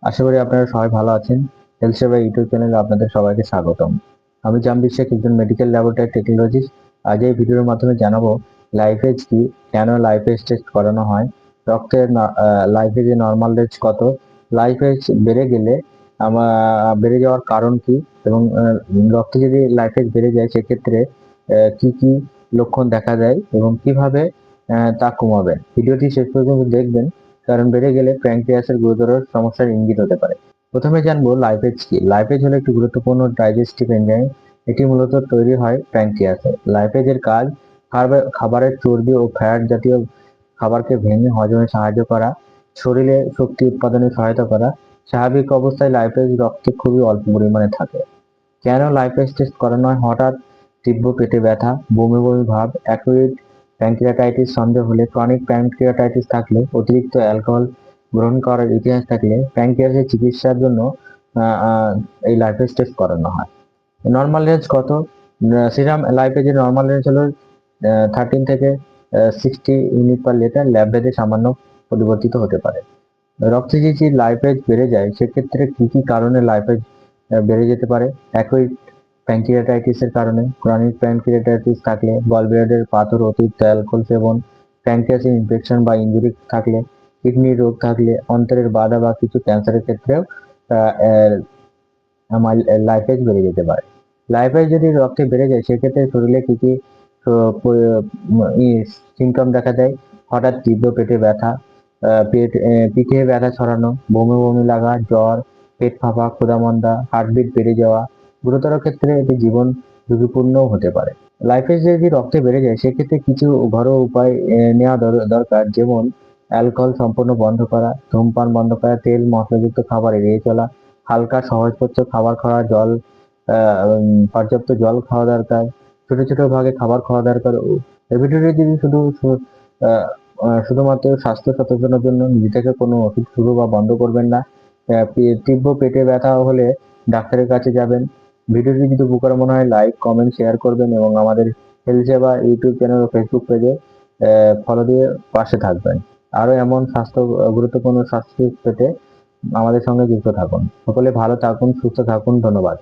আশা করি আপনারা সবাই ভালো আছেন। হেলথ সেবা ইউটিউব চ্যানেলে আপনাদের সবাইকে স্বাগতম। আমি জামবির শেখ, একজন মেডিকেল ল্যাবরেটরি টেকনোলজিস্ট। আজ এই ভিডিওর মাধ্যমে জানাবো লাইফএজ কি, কেন লাইফএজ টেস্ট করানো হয়, রক্তের লাইফএজে নর্মাল রেঞ্জ কত, লাইফএজ বেড়ে গেলে বেড়ে যাওয়ার কারণ কি, এবং রক্তে যদি লাইফএজ বেড়ে যায় সেক্ষেত্রে কি কি লক্ষণ দেখা দেয় এবং কিভাবে তা কমাবেন। ভিডিওটি শেষ পর্যন্ত দেখবেন, কারণ বেড়ে গেলে প্যানক্রিয়াসের গুরুতর সমস্যার ইঙ্গিত হতে পারে। প্রথমে জানবো লাইপেজ কি। লাইপেজ হলো একটি গুরুত্বপূর্ণ ডাইজেস্টিভ এনজাইম। এটি মূলত তৈরি হয় প্যানক্রিয়াসে। লাইপেজের কাজ খাবারের চর্বি ও ফ্যাট জাতীয় খাবারকে ভেঙে হজমে সাহায্য করা, শরীরে শক্তি উৎপাদনে সহায়তা করা। স্বাভাবিক অবস্থায় লাইপেজ রক্তে খুবই অল্প পরিমাণে থাকে। কেন লাইপেজ টেস্ট করানো হয়? হঠাৎ তীব্র পেটে ব্যথা, বমি বমি ভাব, অ্যাকুইট প্যানক্রিয়াটাইটিস সন্দেহ হলে, ক্রনিক প্যানক্রিয়াটাইটিস থাকলে, অতিরিক্ত অ্যালকোহল গ্রহণ করার ইতিহাস থাকলে, প্যানক্রিয়াসের চিকিৎসার জন্য এই লাইপেজ টেস্ট করানো হয়। নর্মাল রেঞ্জ কত? সিরাম লাইপেজের নর্মাল রেঞ্জ হলো 13 থেকে 60 ইউনিট পার লিটার। ল্যাব ভেদে সামান্য পরিবর্তিত হতে পারে। রক্তে যদি লাইপেজ বেড়ে যায় সেক্ষেত্রে কি কি কারণে লাইপেজ বেড়ে যেতে পারে? অ্যাকুইট প্যানক্রিয়াটাইটিসের কারণে, ক্রনিক প্যানক্রিয়াটাইটিস থাকলে, গলব্লাডারের পাথর, অতিরিক্ত অ্যালকোহল সেবন, প্যানক্রিয়াসে ইনফেকশন বা ইনজুরি থাকলে, কিডনির রোগ থাকলে, অন্তরের বাধা বা কিছু ক্যান্সারের ক্ষেত্রেও আমার লাইফেজ বেড়ে যেতে পারে। লাইফেজ যদি রক্তে বেড়ে যায় সেক্ষেত্রে শরীরে কি কি সিমটম দেখা দেয়? হঠাৎ তীব্র পেটে ব্যথা, পিঠে ব্যথা ছড়ানো, বমি বমি লাগা, জ্বর, পেট ফাঁপা, ক্ষুধামন্দা, হার্টবিট বেড়ে যাওয়া। গুরুতর ক্ষেত্রে এটি জীবন ঝুঁকিপূর্ণও হতে পারে। লাইফেজ যদি রক্তে বেড়ে যায় সেক্ষেত্রে কিছু ঘরোয়া উপায় নেওয়া দরকার, যেমন অ্যালকোহল সম্পূর্ণ বন্ধ করা, ধূমপান বন্ধ করা, তেল মশলাযুক্ত খাবার এড়িয়ে চলা, হালকা সহজপাচ্য খাবার খাওয়া, পর্যাপ্ত জল খাওয়া দরকার, ছোট ছোট ভাগে খাবার খাওয়া দরকার। এই ভিডিওটি যদি শুধুমাত্র স্বাস্থ্য সচেতনার জন্য, নিজে থেকে কোনো ওষুধ শুরু বা বন্ধ করবেন না। তীব্র পেটে ব্যথা হলে ডাক্তারের কাছে যাবেন। ভিডিওটি যদি উপকার মনে হয় লাইক, কমেন্ট, শেয়ার করবেন এবং আমাদের হেলথ সেবা ইউটিউব চ্যানেল ও ফেসবুক পেজে ফলো দিয়ে পাশে থাকবেন। আরো এমন গুরুত্বপূর্ণ স্বাস্থ্য পেতে আমাদের সঙ্গে যুক্ত থাকুন। সকলে ভালো থাকুন, সুস্থ থাকুন। ধন্যবাদ।